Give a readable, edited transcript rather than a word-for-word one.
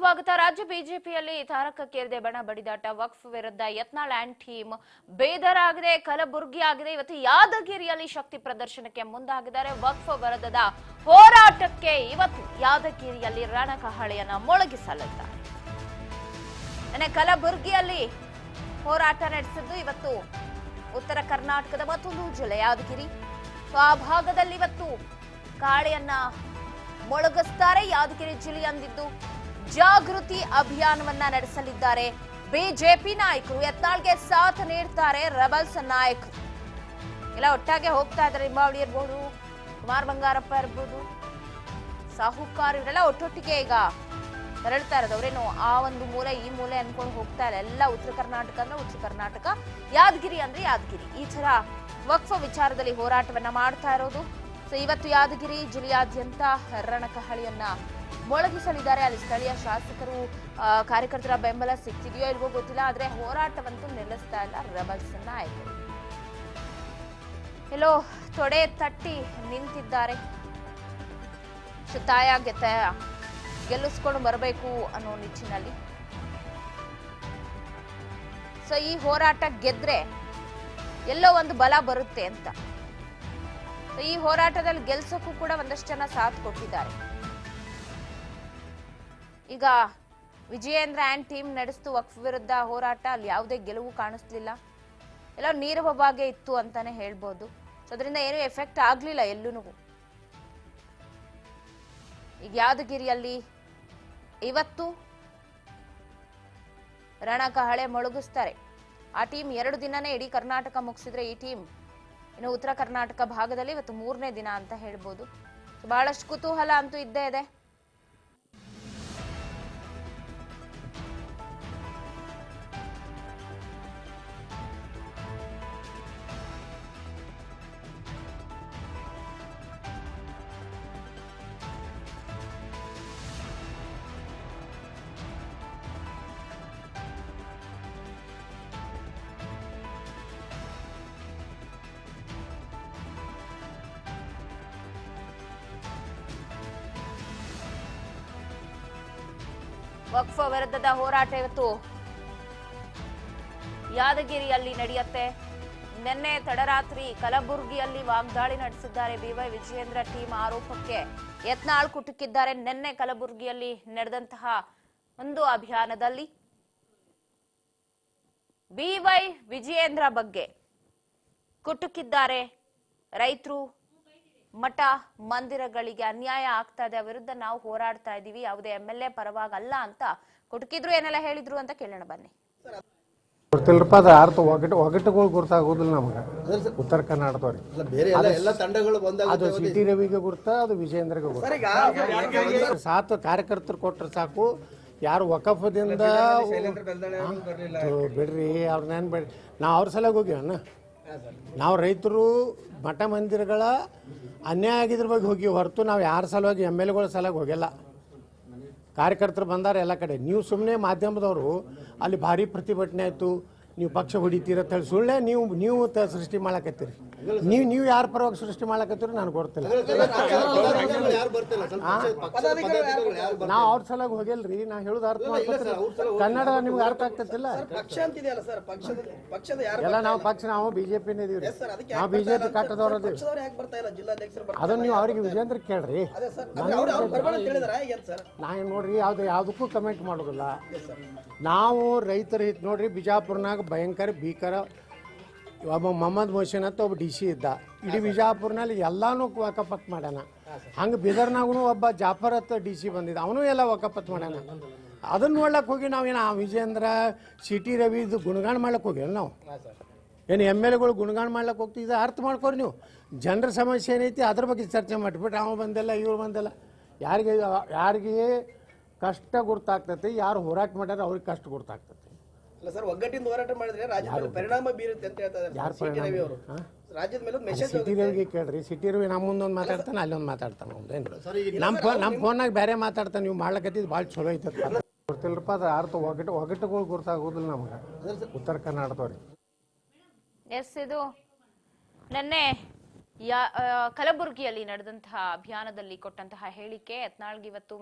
ಸ್ವಾಗತ. ರಾಜ್ಯ ಬಿಜೆಪಿಯಲ್ಲಿ ತಾರಕಕ್ಕೇರಿದೆ ಬಣ ಬಡಿದಾಟ. ವಕ್ಫ್ ವಿರುದ್ಧ ಯತ್ನಾಳ್ ಆ್ಯಂಡ್ ಟೀಮ್ ಬೇದರ್ ಆಗಿದೆ, ಕಲಬುರ್ಗಿ ಆಗಿದೆ. ಇವತ್ತು ಯಾದಗಿರಿಯಲ್ಲಿ ಶಕ್ತಿ ಪ್ರದರ್ಶನಕ್ಕೆ ಮುಂದಾಗಿದ್ದಾರೆ. ವಕ್ಫ್ ವಿರುದ್ಧದ ಹೋರಾಟಕ್ಕೆ ಇವತ್ತು ಯಾದಗಿರಿಯಲ್ಲಿ ರಣಕಹಳೆಯನ್ನ ಮೊಳಗಿಸಲಿದ್ದಾರೆ. ಕಲಬುರ್ಗಿಯಲ್ಲಿ ಹೋರಾಟ ನಡೆಸಿದ್ದು, ಇವತ್ತು ಉತ್ತರ ಕರ್ನಾಟಕದ ಮತ್ತೊಂದು ಜಿಲ್ಲೆ ಯಾದಗಿರಿ. ಆ ಭಾಗದಲ್ಲಿ ಇವತ್ತು ಕಾಳೆಯನ್ನ ಮೊಳಗಿಸ್ತಾರೆ. ಯಾದಗಿರಿ ಜಿಲ್ಲೆಯಂದಿದ್ದು ಜಾಗೃತಿ ಅಭಿಯಾನವನ್ನ ನಡೆಸಲಿದ್ದಾರೆ ಬಿಜೆಪಿ ನಾಯಕರು. ಯತ್ನಾಳ್ಗೆ ಸಾಥ್ ನೀಡ್ತಾರೆ ರೆಬಲ್ಸ್ ನಾಯಕರು. ಎಲ್ಲ ಒಟ್ಟಾಗೆ ಹೋಗ್ತಾ ಇದ್ದಾರೆ. ನಿಂಬಾವಳಿ ಇರ್ಬೋದು, ಕುಮಾರ್ ಬಂಗಾರಪ್ಪ ಇರ್ಬೋದು, ಸಾಹುಕಾರ್, ಇವರೆಲ್ಲ ಒಟ್ಟೊಟ್ಟಿಗೆ ಈಗ ತೆರಳ್ತಾ ಇರೋದು. ಅವರೇನು ಆ ಒಂದು ಮೂಲೆ ಈ ಮೂಲೆ ಅನ್ಕೊಂಡು ಹೋಗ್ತಾ ಇಲ್ಲ. ಎಲ್ಲ ಉತ್ತರ ಕರ್ನಾಟಕ ಅಂದ್ರೆ ಉತ್ತರ ಕರ್ನಾಟಕ, ಯಾದಗಿರಿ ಅಂದ್ರೆ ಯಾದಗಿರಿ. ಈ ತರ ವಕ್ಫ್ ವಿಚಾರದಲ್ಲಿ ಹೋರಾಟವನ್ನ ಮಾಡ್ತಾ ಇರೋದು. ಸೊ ಇವತ್ತು ಯಾದಗಿರಿ ಜಿಲ್ಲೆಯಾದ್ಯಂತ ರಣಕಹಳಿಯನ್ನ ಮೊಳಗಿಸಲಿದ್ದಾರೆ. ಅಲ್ಲಿ ಸ್ಥಳೀಯ ಶಾಸಕರು, ಕಾರ್ಯಕರ್ತರ ಬೆಂಬಲ ಸಿಗ್ತಿದೆಯೋ ಇಲ್ವೋ ಗೊತ್ತಿಲ್ಲ, ಆದ್ರೆ ಹೋರಾಟವಂತೂ ನಿಲ್ಲಿಸ್ತಾ ಇಲ್ಲ ರೆಬಲ್ಸ್ ನಾಯಕರು. ಎಲ್ಲೋ ತೊಡೆ ತಟ್ಟಿ ನಿಂತಿದ್ದಾರೆ. ತಾಯ ಗೆಲ್ಲಿಸ್ಕೊಂಡು ಬರಬೇಕು ಅನ್ನೋ ನಿಟ್ಟಿನಲ್ಲಿ. ಸೊ ಈ ಹೋರಾಟ ಗೆದ್ರೆ ಎಲ್ಲೋ ಒಂದು ಬಲ ಬರುತ್ತೆ ಅಂತ. ಈ ಹೋರಾಟದಲ್ಲಿ ಗೆಲ್ಸಕ್ಕೂ ಕೂಡ ಒಂದಷ್ಟು ಜನ ಸಾಥ್ ಕೊಟ್ಟಿದ್ದಾರೆ. ಈಗ ವಿಜಯೇಂದ್ರ ಆ್ಯಂಡ್ ಟೀಮ್ ನಡೆಸ್ತು ವಕ್ಫ್ ವಿರುದ್ಧ ಹೋರಾಟ. ಅಲ್ಲಿ ಯಾವುದೇ ಗೆಲುವು ಕಾಣಿಸ್ಲಿಲ್ಲ, ಎಲ್ಲ ನೀರವವಾಗೆ ಇತ್ತು ಅಂತಾನೆ ಹೇಳ್ಬೋದು. ಸೊ ಅದರಿಂದ ಏನು ಎಫೆಕ್ಟ್ ಆಗ್ಲಿಲ್ಲ ಎಲ್ಲೂ. ಈಗ ಯಾದಗಿರಿಯಲ್ಲಿ ಇವತ್ತು ರಣಕಹಳೆ ಮೊಳಗಿಸ್ತಾರೆ. ಆ ಟೀಮ್ 2 ದಿನನೇ ಇಡೀ ಕರ್ನಾಟಕ ಮುಗಿಸಿದ್ರೆ, ಈ ಟೀಮ್ ಇನ್ನು ಉತ್ತರ ಕರ್ನಾಟಕ ಭಾಗದಲ್ಲಿ ಇವತ್ತು 3ನೇ ದಿನ ಅಂತ ಹೇಳ್ಬೋದು. ಬಹಳಷ್ಟು ಕುತೂಹಲ ಅಂತೂ ಇದ್ದೇ ಇದೆ. ವಕ್ಫ್ ವಿರುದ್ಧದ ಹೋರಾಟ ಇವತ್ತು ಯಾದಗಿರಿಯಲ್ಲಿ ನಡೆಯುತ್ತೆ. ನಿನ್ನೆ ತಡರಾತ್ರಿ ಕಲಬುರ್ಗಿಯಲ್ಲಿ ವಾಗ್ದಾಳಿ ನಡೆಸಿದ್ದಾರೆ ಬಿವೈ ವಿಜಯೇಂದ್ರ ಟೀಮ್. ಆರೋಪಕ್ಕೆ ಯತ್ನಾಳ್ ಕುಟುಕಿದ್ದಾರೆ. ನಿನ್ನೆ ಕಲಬುರ್ಗಿಯಲ್ಲಿ ನಡೆದಂತಹ ಒಂದು ಅಭಿಯಾನದಲ್ಲಿ ಬಿವೈ ವಿಜಯೇಂದ್ರ ಬಗ್ಗೆ ಕುಟುಕಿದ್ದಾರೆ. ರೈತರು, ಮಠ ಮಂದಿರಗಳಿಗೆ ಅನ್ಯಾಯ ಆಗ್ತಾ ಇದೆ, ವಿರುದ್ಧ ನಾವು ಹೋರಾಡ್ತಾ ಇದೀವಿ, ಯಾವುದೇ MLA ಪರವಾಗಲ್ಲ ಅಂತ ಕುಟುಕಿದ್ರು. ಏನೆಲ್ಲ ಹೇಳಿದ್ರು ಅಂತ ಕೇಳೋಣ ಬನ್ನಿ. ಗೊತ್ತಿಲ್ಲಪ್ಪ, ಅದು ಅರ್ಥ ಒಗಟುಗಳು ಗುರ್ತಾಗೋದಿಲ್ಲ ನಮ್ಗೆ ಉತ್ತರ ಕರ್ನಾಟಕದವ್ರಿಗೆ. ಅದು ಸಿಟಿ ರವಿಗೆ ಗುರ್ತ, ಅದು ವಿಜಯೇಂದ್ರಗೆ ಗುರ್ತ. ಸಾತು ಕಾರ್ಯಕರ್ತರು ಕೊಟ್ಟರೆ ಸಾಕು. ಯಾರು ವಕಫದಿಂದ ಬಿಡ್ರಿ ಅವ್ರನ್ನೇನು ಬಿಡ್ರಿ. ನಾವು ಅವ್ರ ಸಲಗ ಹೋಗಿವಣ್ಣ. ನಾವು ರೈತರು ಮಠ ಮಂದಿರಗಳ ಅನ್ಯಾಯ ಆಗಿದ್ರ ಬಗ್ಗೆ ಹೋಗಿ ಹೊರತು ನಾವು ಯಾರ ಸಲುವಾಗಿ MLAಗಳ ಸಲುವಾಗಿ ಹೋಗಿಲ್ಲ. ಕಾರ್ಯಕರ್ತರು ಬಂದಾರೆ ಎಲ್ಲ ಕಡೆ. ನೀವು ಸುಮ್ಮನೆ ಮಾಧ್ಯಮದವರು ಅಲ್ಲಿ ಭಾರಿ ಪ್ರತಿಭಟನೆ ಆಯಿತು, ನೀವು ಪಕ್ಷ ಹೊಡಿತೀರ ಅಂತ ಹೇಳಿ ಸುಳ್ಳೆ ನೀವು ಸೃಷ್ಟಿ ಮಾಡಕತ್ತೀರಿ. ನೀವು ಯಾರ ಪರವಾಗಿ ಸೃಷ್ಟಿ ಮಾಡಕತ್ತೀರಿ ನನಗೆ ಗೊತ್ತಿಲ್ಲ. ನಾವು ಅವ್ರ ಸಲುವಾಗಿ ಹೋಗಿಲ್ರಿ. ನಾ ಹೇಳುದು ಅರ್ಥ ಮಾಡ್ಕೊತೀರಿ. ಕನ್ನಡ ನಿಮ್ಗೆ ಅರ್ಥ ಆಗ್ತತಿಲ್ಲ. ಎಲ್ಲ ನಾವು BJP-ನೇ ಇದೀವಿ. ನಾವು BJP ಕಟ್ಟದವ್ರ ಅದನ್ನ ನೀವು ಅವ್ರಿಗೆ ವಿಜೇಂದ್ರ ಕೇಳ್ರಿ. ನಾ ನೋಡ್ರಿ ಯಾವುದಕ್ಕೂ ಕಮೆಂಟ್ ಮಾಡೋದಿಲ್ಲ. ನಾವು ರೈತರ ಹಿತ ನೋಡ್ರಿ. ಬಿಜಾಪುರ್ನಾಗ ಭಯಂಕರ ಭೀಕರ ಒಬ್ಬ ಮೊಹಮ್ಮದ್ ಮೊಹಸಿನ್ ಅಂತ ಒಬ್ಬ DC ಇದ್ದ. ಇಡೀ ಬಿಜಾಪುರ್ನಲ್ಲಿ ಎಲ್ಲಾನು ವಕಫತ್ ಮಾಡ್ಯಾನ. ಹಂಗೆ ಬೀದರ್ನಾಗೂ ಒಬ್ಬ ಜಾಫರ್ ಅಂತ DC ಬಂದಿದ್ದ, ಅವನು ಎಲ್ಲ ವಕಫತ್ ಮಾಡ್ಯಾನ. ಅದನ್ನ ನೋಡ್ಲಕ್ಕೆ ಹೋಗಿ ನಾವೇನು ವಿಜೇಂದ್ರ ಸಿಟಿ ರವಿ ಇದು ಗುಣಗಾನ ಮಾಡ್ಲಕ್ಕೆ ಹೋಗಿಲ್ಲ. ನಾವು ಏನು MLAಗಳು ಗುಣಗಾನ ಮಾಡ್ಲಕ್ಕೆ ಹೋಗ್ತಿದ್ದ. ಅರ್ಥ ಮಾಡ್ಕೊರಿ ನೀವು. ಜನರ ಸಮಸ್ಯೆ ಏನೈತಿ ಅದ್ರ ಬಗ್ಗೆ ಚರ್ಚೆ ಮಾಡಿಬಿಟ್ರೆ ಅವ ಬಂದಿಲ್ಲ ಇವ್ರು ಬಂದಿಲ್ಲ. ಯಾರಿಗೆ ಕಷ್ಟ ಗುರ್ತಾಗ್ತೈತಿ, ಯಾರು ಹೋರಾಟ ಮಾಡ್ಯಾರ ಅವ್ರಿಗೆ ಕಷ್ಟ ಗುರ್ತಾಗ್ತೈತಿ. ಒಗ್ಗಟ್ಟಿಂದ ಹೋರಾಟ ಮಾಡಿದ್ರೆ ರಾಜ್ಯದ ಪರಿಣಾಮ ಬೀರುತ್ತೆ ಅಂತ ಹೇಳ್ತಾ ಇದ್ದಾರೆ. ರಾಜ್ಯದ ಮೇಲೆ ಮೆಸೇಜ್ ಸಿಟಿ ರವಿಗೆ ಕೇಳ್ರಿ. ಸಿಟಿ ರವಿ ನಮ್ಮ ಮುಂದೊಂದು ಮಾತಾಡ್ತಾನೆ, ಅಲ್ಲೊಂದು ಮಾತಾಡ್ತಾನೆ. ಅವ್ದೇನು ನಮ್ಮ ಫೋನ್ನಾಗ ಬೇರೆ ಮಾತಾಡ್ತಾನೆ. ನೀವು ಮಾಡ್ಲಕತ್ತಿದ್ದು ಭಾಳ ಚಲೋ ಐತೆ. ಗೊತ್ತಿಲ್ಲಪ್ಪ, ಅದು ಅರ್ಥ ಒಗಟುಗಳು ಗುರ್ತಾಗೋದಿಲ್ಲ ನಮ್ಗೆ ಉತ್ತರ ಕರ್ನಾಟಕದವ್ರಿಗೆ. ಎಸ್, ಇದು ನಿನ್ನೆ ಕಲಬುರ್ಗಿಯಲ್ಲಿ ನಡೆದಂತಹ ಅಭಿಯಾನದಲ್ಲಿ ಕೊಟ್ಟಂತಹ ಹೇಳಿಕೆ. ಯತ್ನಾಳ್ಗೆ ಇವತ್ತು